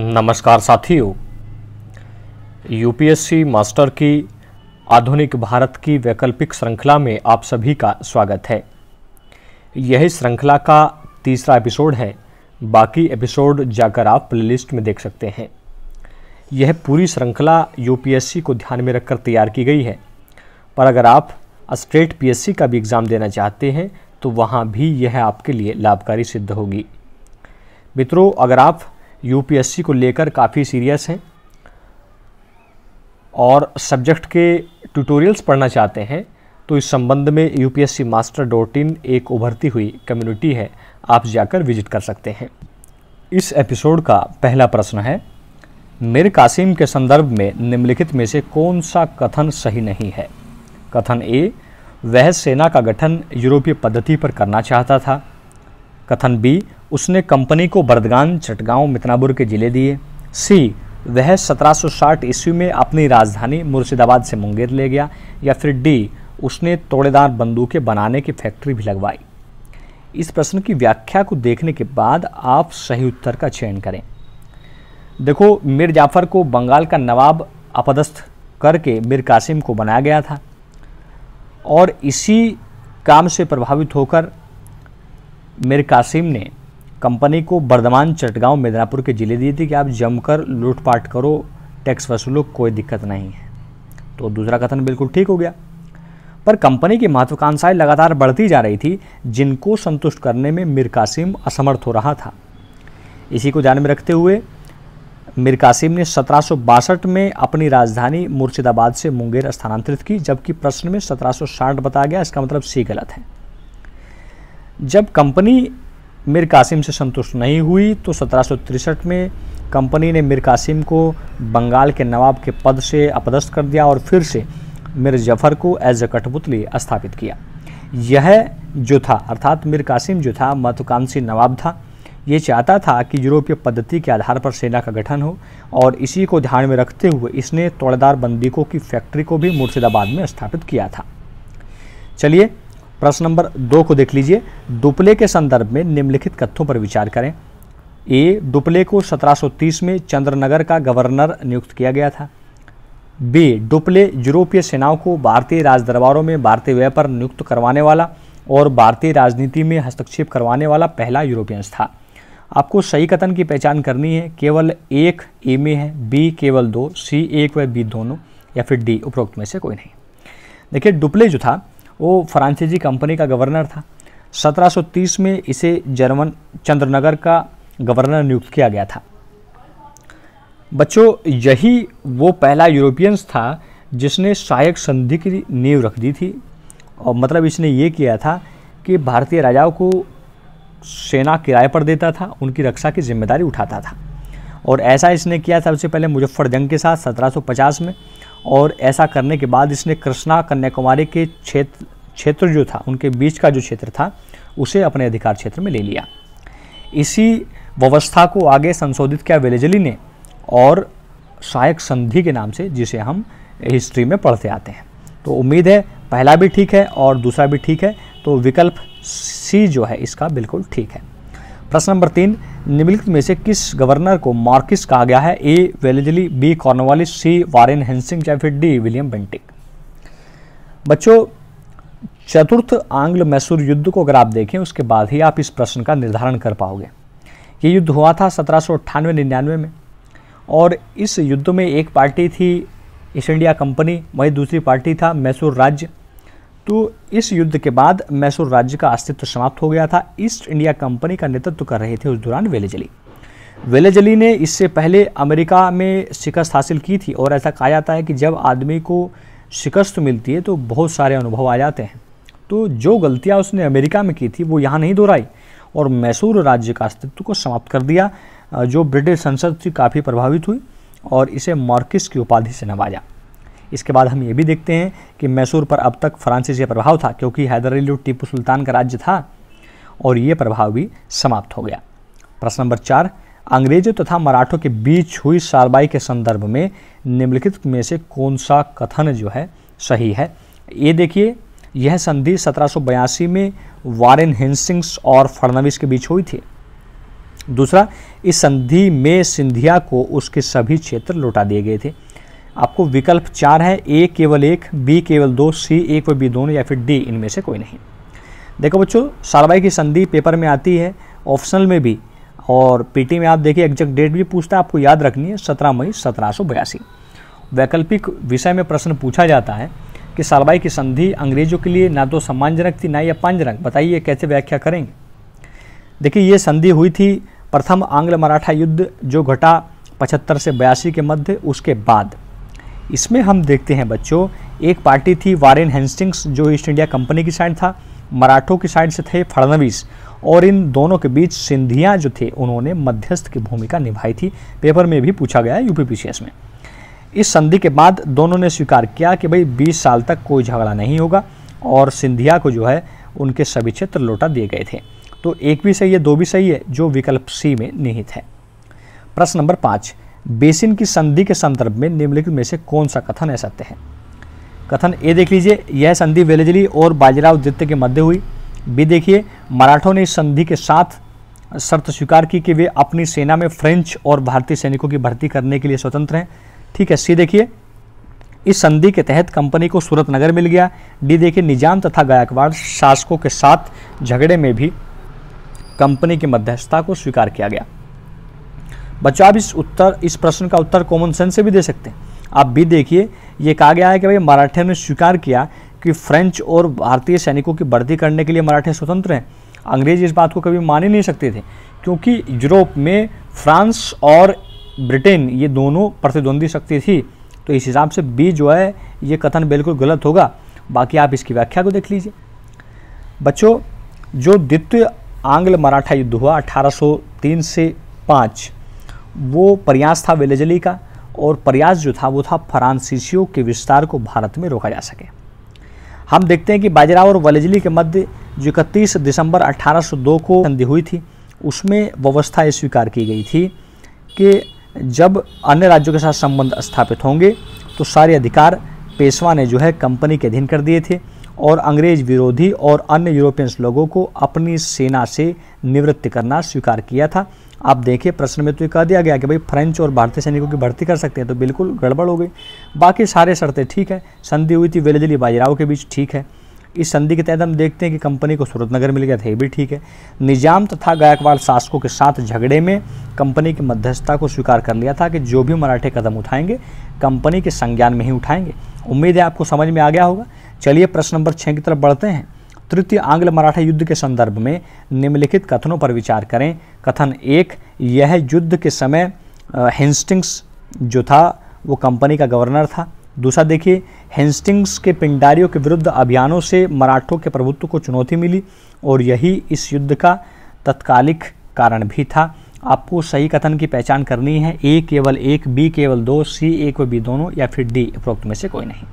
नमस्कार साथियों, UPSC master की आधुनिक भारत की वैकल्पिक श्रृंखला में आप सभी का स्वागत है। यह श्रृंखला का तीसरा एपिसोड है। बाकी एपिसोड जाकर आप प्लेलिस्ट में देख सकते हैं। यह पूरी श्रृंखला यूपीएससी को ध्यान में रखकर तैयार की गई है, पर अगर आप स्टेट पीएससी का भी एग्ज़ाम देना चाहते हैं तो वहाँ भी यह आपके लिए लाभकारी सिद्ध होगी। मित्रों, अगर आप यूपीएससी को लेकर काफ़ी सीरियस हैं और सब्जेक्ट के ट्यूटोरियल्स पढ़ना चाहते हैं तो इस संबंध में upscmaster.in एक उभरती हुई कम्युनिटी है, आप जाकर विजिट कर सकते हैं। इस एपिसोड का पहला प्रश्न है, मीर कासिम के संदर्भ में निम्नलिखित में से कौन सा कथन सही नहीं है? कथन ए, वह सेना का गठन यूरोपीय पद्धति पर करना चाहता था। कथन बी, उसने कंपनी को बर्दगान, चटगांव, मितनापुर के जिले दिए। सी, वह 1760 ईस्वी में अपनी राजधानी मुर्शिदाबाद से मुंगेर ले गया। या फिर डी, उसने तोड़ेदार बंदूकें बनाने की फैक्ट्री भी लगवाई। इस प्रश्न की व्याख्या को देखने के बाद आप सही उत्तर का चयन करें। देखो, मीर जाफर को बंगाल का नवाब अपदस्थ करके मीर कासिम को बनाया गया था और इसी काम से प्रभावित होकर मीर कासिम ने कंपनी को बर्दमान, चटगांव, मिदनापुर के जिले दिए थे कि आप जमकर लूटपाट करो, टैक्स वसूलो, कोई दिक्कत नहीं है। तो दूसरा कथन बिल्कुल ठीक हो गया। पर कंपनी की महत्वाकांक्षाएं लगातार बढ़ती जा रही थी, जिनको संतुष्ट करने में मीर कासिम असमर्थ हो रहा था। इसी को ध्यान में रखते हुए मीर कासिम ने 1762 में अपनी राजधानी मुर्शिदाबाद से मुंगेर स्थानांतरित की, जबकि प्रश्न में 1760 बताया गया। इसका मतलब सी गलत है। जब कंपनी मीर कासिम से संतुष्ट नहीं हुई तो 1763 में कंपनी ने मीर कासिम को बंगाल के नवाब के पद से अपदस्थ कर दिया और फिर से मीर जफर को एज ए कठपुतली स्थापित किया। यह जो था, अर्थात मीर कासिम जो था, महत्वाकांक्षी नवाब था। ये चाहता था कि यूरोपीय पद्धति के आधार पर सेना का गठन हो और इसी को ध्यान में रखते हुए इसने तोड़ेदार बंदूकों की फैक्ट्री को भी मुर्शिदाबाद में स्थापित किया था। चलिए प्रश्न नंबर 2 को देख लीजिए। डुप्ले के संदर्भ में निम्नलिखित कथनों पर विचार करें। ए, डुप्ले को 1730 में चंद्रनगर का गवर्नर नियुक्त किया गया था। बी, डुप्ले यूरोपीय सेनाओं को भारतीय राजदरबारों में भारतीय व्यय पर नियुक्त करवाने वाला और भारतीय राजनीति में हस्तक्षेप करवाने वाला पहला यूरोपियन था। आपको सही कथन की पहचान करनी है। केवल एक ए में है, बी केवल 2, सी 1 व बी दोनों, या फिर डी उपरोक्त में से कोई नहीं। देखिए, डुप्ले जो था वो फ्रांसीसी कंपनी का गवर्नर था। 1730 में इसे जर्मन चंद्रनगर का गवर्नर नियुक्त किया गया था। बच्चों, यही वो पहला यूरोपियंस था जिसने सहायक संधि की नींव रख दी थी। और मतलब इसने ये किया था कि भारतीय राजाओं को सेना किराए पर देता था, उनकी रक्षा की जिम्मेदारी उठाता था। और ऐसा इसने किया सबसे पहले मुजफ्फर जंग के साथ 1750 में, और ऐसा करने के बाद इसने कृष्णा कन्याकुमारी के क्षेत्र जो था, उनके बीच का जो क्षेत्र था, उसे अपने अधिकार क्षेत्र में ले लिया। इसी व्यवस्था को आगे संशोधित किया वेलेजली ने, और सहायक संधि के नाम से, जिसे हम हिस्ट्री में पढ़ते आते हैं। तो उम्मीद है पहला भी ठीक है और दूसरा भी ठीक है, तो विकल्प सी जो है इसका बिल्कुल ठीक है। प्रश्न नंबर 3, निम्नलिखित में से किस गवर्नर को मार्किस कहा गया है? ए, वेलेजली, बी, कॉर्नवालिस, सी, वारेन हेस्टिंग्स, या फिर डी, विलियम बेंटिक। बच्चों, चतुर्थ आंग्ल मैसूर युद्ध को अगर आप देखें उसके बाद ही आप इस प्रश्न का निर्धारण कर पाओगे। ये युद्ध हुआ था 1798-99 में, और इस युद्ध में एक पार्टी थी ईस्ट इंडिया कंपनी, वहीं दूसरी पार्टी था मैसूर राज्य। तो इस युद्ध के बाद मैसूर राज्य का अस्तित्व समाप्त हो गया था। ईस्ट इंडिया कंपनी का नेतृत्व कर रहे थे उस दौरान वेलेजली। वेलेजली ने इससे पहले अमेरिका में शिकस्त हासिल की थी, और ऐसा कहा जाता है कि जब आदमी को शिकस्त मिलती है तो बहुत सारे अनुभव आ जाते हैं। तो जो गलतियां उसने अमेरिका में की थी वो यहाँ नहीं दोहराई और मैसूर राज्य का अस्तित्व को समाप्त कर दिया। जो ब्रिटिश संसद थी काफ़ी प्रभावित हुई और इसे मार्किस की उपाधि से नवाजा। इसके बाद हम ये भी देखते हैं कि मैसूर पर अब तक फ्रांसीसी प्रभाव था, क्योंकि हैदर अली और टीपू सुल्तान का राज्य था, और ये प्रभाव भी समाप्त हो गया। प्रश्न नंबर 4, अंग्रेजों तथा मराठों के बीच हुई सालबाई के संदर्भ में निम्नलिखित में से कौन सा कथन जो है सही है? ये देखिए, यह संधि 1782 में वारेन हेस्टिंग्स और फडणवीस के बीच हुई थी। दूसरा, इस संधि में सिंधिया को उसके सभी क्षेत्र लौटा दिए गए थे। आपको विकल्प 4 है, ए केवल 1, बी केवल 2, सी 1 व बी दोनों, या फिर डी इनमें से कोई नहीं। देखो बच्चों, सालबाई की संधि पेपर में आती है, ऑप्शनल में भी, और पीटी में आप देखिए एग्जैक्ट डेट भी पूछता है, आपको याद रखनी है 17 मई 1782। वैकल्पिक विषय में प्रश्न पूछा जाता है कि सालबाई की संधि अंग्रेजों के लिए ना तो सम्मानजनक थी ना ही अपमानजनक, बताइए कैसे व्याख्या करेंगे। देखिए, ये संधि हुई थी प्रथम आंग्ल मराठा युद्ध जो घटा 75 से 82 के मध्य, उसके बाद। इसमें हम देखते हैं बच्चों, एक पार्टी थी वारेन हेस्टिंग्स जो ईस्ट इंडिया कंपनी की साइड था, मराठों की साइड से थे फडणवीस, और इन दोनों के बीच सिंधिया जो थे उन्होंने मध्यस्थ की भूमिका निभाई थी। पेपर में भी पूछा गया है यूपीपीसीएस में। इस संधि के बाद दोनों ने स्वीकार किया कि भाई 20 साल तक कोई झगड़ा नहीं होगा, और सिंधिया को जो है उनके सभी क्षेत्र लौटा दिए गए थे। तो एक भी सही है, दो भी सही है, जो विकल्प सी में निहित है। प्रश्न नंबर 5, बेसिन की संधि के संदर्भ में निम्नलिखित में से कौन सा कथन असत्य है। कथन ए देख लीजिए, यह संधि वेलेजली और बाजीराव द्वितीय के मध्य हुई। बी देखिए, मराठों ने इस संधि के साथ शर्त स्वीकार की कि वे अपनी सेना में फ्रेंच और भारतीय सैनिकों की भर्ती करने के लिए स्वतंत्र हैं। ठीक है। सी देखिए, इस संधि के तहत कंपनी को सूरत नगर मिल गया। डी देखिए, निजाम तथा गायकवाड़ शासकों के साथ झगड़े में भी कंपनी की मध्यस्थता को स्वीकार किया गया। बच्चों, आप इस प्रश्न का उत्तर कॉमन सेंस से भी दे सकते हैं। आप भी देखिए, ये कहा गया है कि भाई मराठे ने स्वीकार किया कि फ्रेंच और भारतीय सैनिकों की भर्ती करने के लिए मराठे स्वतंत्र हैं। अंग्रेज इस बात को कभी मान ही नहीं सकते थे, क्योंकि यूरोप में फ्रांस और ब्रिटेन ये दोनों प्रतिद्वंदी शक्ति थी। तो इस हिसाब से बी जो है ये कथन बिल्कुल गलत होगा। बाकी आप इसकी व्याख्या को देख लीजिए। बच्चों, जो द्वितीय आंग्ल मराठा युद्ध हुआ 1803 से 5, वो प्रयास था वेलेजली का, और प्रयास जो था वो था फ्रांसीसियों के विस्तार को भारत में रोका जा सके। हम देखते हैं कि बाजीराव और वेलेजली के मध्य जो 31 दिसंबर 1802 को संधि हुई थी, उसमें व्यवस्था ये स्वीकार की गई थी कि जब अन्य राज्यों के साथ संबंध स्थापित होंगे तो सारे अधिकार पेशवा ने जो है कंपनी के अधीन कर दिए थे, और अंग्रेज विरोधी और अन्य यूरोपियंस लोगों को अपनी सेना से निवृत्त करना स्वीकार किया था। आप देखिए, प्रश्न में तो ये कह दिया गया कि भाई फ्रेंच और भारतीय सैनिकों की भर्ती कर सकते हैं, तो बिल्कुल गड़बड़ हो गई। बाकी सारे शर्तें ठीक है। संधि हुई थी वेलेजली बाजीराव के बीच, ठीक है। इस संधि के तहत हम देखते हैं कि कंपनी को सूरत नगर मिल गया था, ये भी ठीक है। निजाम तथा गायकवाड़ शासकों के साथ झगड़े में कंपनी की मध्यस्थता को स्वीकार कर लिया था कि जो भी मराठे कदम उठाएंगे कंपनी के संज्ञान में ही उठाएंगे। उम्मीद है आपको समझ में आ गया होगा। चलिए प्रश्न नंबर 6 की तरफ बढ़ते हैं। तृतीय आंग्ल मराठा युद्ध के संदर्भ में निम्नलिखित कथनों पर विचार करें। कथन 1, यह युद्ध के समय हेस्टिंग्स जो था वो कंपनी का गवर्नर था। दूसरा देखिए, हेस्टिंग्स के पिंडारियों के विरुद्ध अभियानों से मराठों के प्रभुत्व को चुनौती मिली, और यही इस युद्ध का तत्कालिक कारण भी था। आपको सही कथन की पहचान करनी है। ए केवल 1, बी केवल 2, सी 1 व बी दोनों, या फिर डी उपरोक्त में से कोई नहीं।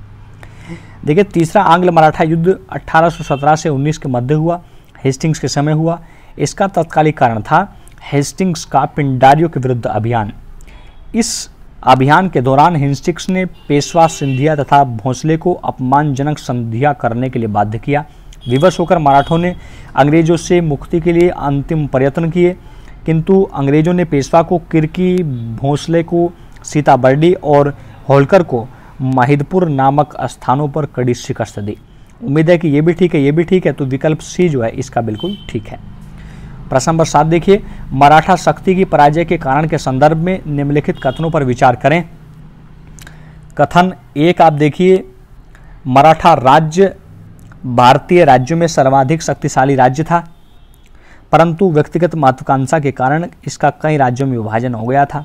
देखिए, तीसरा आंग्ल मराठा युद्ध 1817 से 19 के मध्य हुआ, हेस्टिंग्स के समय हुआ। इसका तत्कालिक कारण था हेस्टिंग्स का पिंडारियों के विरुद्ध अभियान। इस अभियान के दौरान हेस्टिंग्स ने पेशवा सिंधिया तथा भोंसले को अपमानजनक संधियां करने के लिए बाध्य किया। विवश होकर मराठों ने अंग्रेजों से मुक्ति के लिए अंतिम प्रयत्न किए, किंतु अंग्रेजों ने पेशवा को किरकी, भोंसले को सीताबर्डी और होलकर को माहिदपुर नामक स्थानों पर कड़ी शिकस्त दी। उम्मीद है कि ये भी ठीक है, ये भी ठीक है, तो विकल्प सी जो है इसका बिल्कुल ठीक है। प्रश्न नंबर 7 देखिए, मराठा शक्ति की पराजय के कारण के संदर्भ में निम्नलिखित कथनों पर विचार करें। कथन 1 आप देखिए, मराठा राज्य भारतीय राज्यों में सर्वाधिक शक्तिशाली राज्य था, परंतु व्यक्तिगत महत्वाकांक्षा के कारण इसका कई राज्यों में विभाजन हो गया था।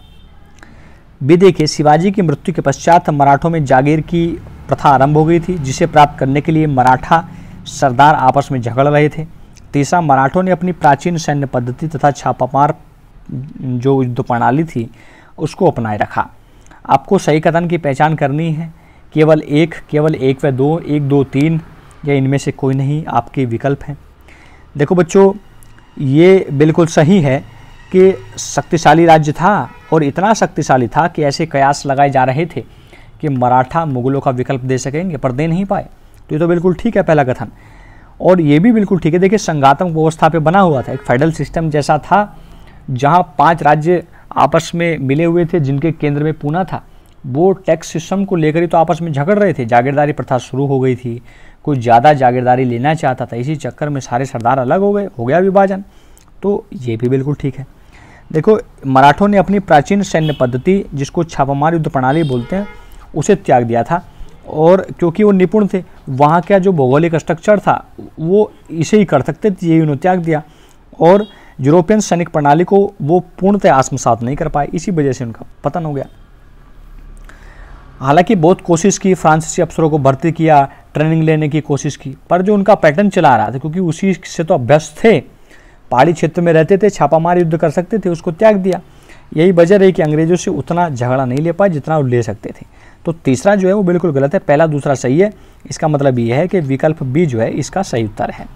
भी देखिए, शिवाजी की मृत्यु के पश्चात मराठों में जागीर की प्रथा आरंभ हो गई थी, जिसे प्राप्त करने के लिए मराठा सरदार आपस में झगड़ रहे थे। तीसरा, मराठों ने अपनी प्राचीन सैन्य पद्धति तथा छापामार जो युद्ध प्रणाली थी उसको अपनाए रखा। आपको सही कथन की पहचान करनी है। केवल 1 व 2, 1, 2, 3 या इनमें से कोई नहीं आपके विकल्प हैं। देखो बच्चों, ये बिल्कुल सही है कि शक्तिशाली राज्य था, और इतना शक्तिशाली था कि ऐसे कयास लगाए जा रहे थे कि मराठा मुगलों का विकल्प दे सकेंगे, पर दे नहीं पाए। तो ये तो बिल्कुल ठीक है पहला कथन, और ये भी बिल्कुल ठीक है। देखिए, संघात्मक व्यवस्था पे बना हुआ था, एक फेडरल सिस्टम जैसा था जहां 5 राज्य आपस में मिले हुए थे जिनके केंद्र में पूना था, वो टैक्स सिस्टम को लेकर ही तो आपस में झगड़ रहे थे। जागीरदारी प्रथा शुरू हो गई थी, कोई ज़्यादा जागीरदारी लेना चाहता था, इसी चक्कर में सारे सरदार अलग हो गए, हो गया विभाजन। तो ये भी बिल्कुल ठीक है। देखो, मराठों ने अपनी प्राचीन सैन्य पद्धति, जिसको छापामार युद्ध प्रणाली बोलते हैं, उसे त्याग दिया था, और क्योंकि वो निपुण थे, वहाँ का जो भौगोलिक स्ट्रक्चर था वो इसे ही कर सकते थे, ये उन्होंने त्याग दिया। और यूरोपियन सैनिक प्रणाली को वो पूर्णतः आत्मसात नहीं कर पाए, इसी वजह से उनका पतन हो गया। हालांकि बहुत कोशिश की, फ्रांसीसी अफसरों को भर्ती किया, ट्रेनिंग लेने की कोशिश की, पर जो उनका पैटर्न चला रहा था, क्योंकि उसी से तो अभ्यस्त थे, पहाड़ी क्षेत्र में रहते थे, छापामार युद्ध कर सकते थे, उसको त्याग दिया। यही वजह रही कि अंग्रेजों से उतना झगड़ा नहीं ले पाए जितना वो ले सकते थे। तो तीसरा जो है वो बिल्कुल गलत है, पहला दूसरा सही है। इसका मतलब ये है कि विकल्प बी जो है इसका सही उत्तर है।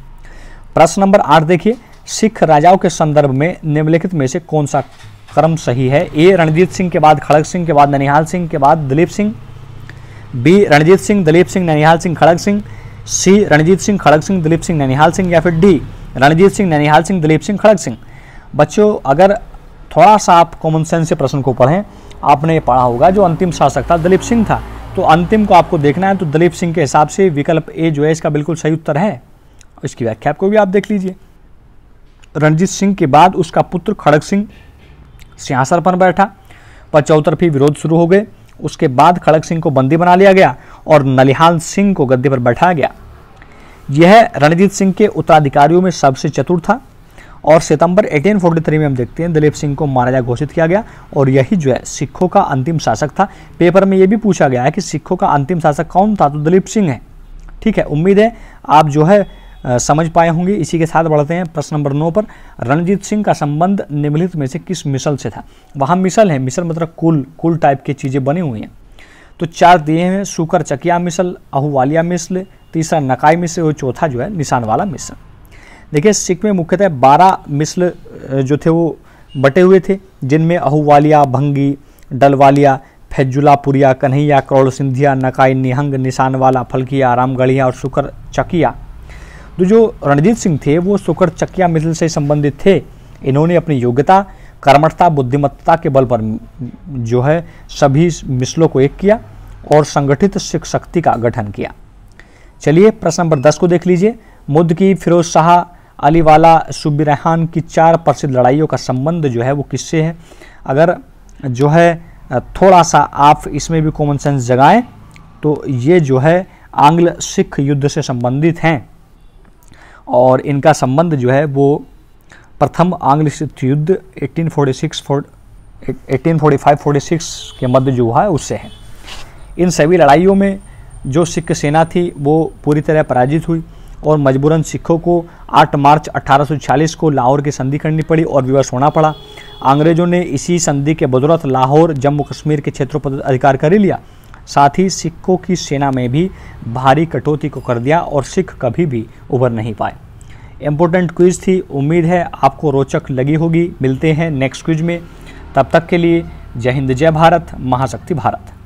प्रश्न नंबर 8 देखिए, सिख राजाओं के संदर्भ में निम्नलिखित में से कौन सा क्रम सही है? ए रणजीत सिंह के बाद खड़ग सिंह के बाद ननिहाल सिंह के बाद दलीप सिंह, बी रणजीत सिंह दलीप सिंह ननिहाल सिंह खड़ग सिंह, सी रणजीत सिंह खड़ग सिंह दलीप सिंह ननिहाल सिंह, या फिर डी रणजीत सिंह ननिहाल सिंह दलीप सिंह खड़ग सिंह। बच्चों, अगर थोड़ा सा आप कॉमन सेंस से प्रश्न को पढ़ें, आपने पढ़ा होगा जो अंतिम शासक था दलीप सिंह था, तो अंतिम को आपको देखना है, तो दलीप सिंह के हिसाब से विकल्प ए जो है इसका बिल्कुल सही उत्तर है। इसकी व्याख्या को भी आप देख लीजिए। रणजीत सिंह के बाद उसका पुत्र खड़ग सिंह सिंहासन पर बैठा, पर चौतरफी विरोध शुरू हो गए। उसके बाद खड़ग सिंह को बंदी बना लिया गया और ननिहाल सिंह को गद्दी पर बैठाया गया। यह रणजीत सिंह के उत्तराधिकारियों में सबसे चतुर था, और सितंबर 1843 में हम देखते हैं दलीप सिंह को महाराजा घोषित किया गया, और यही जो है सिखों का अंतिम शासक था। पेपर में यह भी पूछा गया है कि सिखों का अंतिम शासक कौन था, तो दलीप सिंह है। ठीक है, उम्मीद है आप जो है समझ पाए होंगे। इसी के साथ बढ़ते हैं प्रश्न नंबर 9 पर। रणजीत सिंह का संबंध निम्नलिखित में से किस मिसल से था? वहाँ मिसल है, मिसल मतलब कुल टाइप की चीज़ें बनी हुई हैं। तो 4 दिए हैं, सुकर चकिया मिसल, अहुवालिया मिसल, तीसरा नकाई मिसल, और चौथा जो है निशान वाला मिसल। देखिए, सिख में मुख्यतः 12 मिसल जो थे वो बटे हुए थे, जिनमें अहुवालिया, भंगी, डलवालिया, फैजुलापुरिया, कन्हैया, करोड़ सिंधिया, नकाई, निहंग, निशान वाला, फलकिया, रामगढ़िया और सुकर चकिया। तो जो रणजीत सिंह थे वो सुकर चकिया मिसल से संबंधित थे। इन्होंने अपनी योग्यता, कर्मठता, बुद्धिमत्ता के बल पर जो है सभी मिसलों को एक किया और संगठित सिख शक्ति का गठन किया। चलिए प्रश्न नंबर 10 को देख लीजिए। मुद्द की, फिरोज शाह, अलीवाला, सुब्बी रेहान की 4 प्रसिद्ध लड़ाइयों का संबंध जो है वो किससे है? अगर जो है थोड़ा सा आप इसमें भी कॉमन सेंस जगाएं तो ये जो है आंग्ल सिख युद्ध से संबंधित हैं, और इनका संबंध जो है वो प्रथम आंग्ल सिख युद्ध 1845-46 के मध्य जो हुआ है उससे है। इन सभी लड़ाइयों में जो सिख सेना थी वो पूरी तरह पराजित हुई, और मजबूरन सिखों को 8 मार्च 1846 को लाहौर की संधि करनी पड़ी और विवश होना पड़ा। अंग्रेजों ने इसी संधि के बदौलत लाहौर, जम्मू कश्मीर के क्षेत्रों पर अधिकार कर लिया। साथ ही सिखों की सेना में भी भारी कटौती को कर दिया और सिख कभी भी उभर नहीं पाए। इम्पोर्टेंट क्विज थी, उम्मीद है आपको रोचक लगी होगी। मिलते हैं नेक्स्ट क्विज में, तब तक के लिए जय हिंद, जय भारत, महाशक्ति भारत।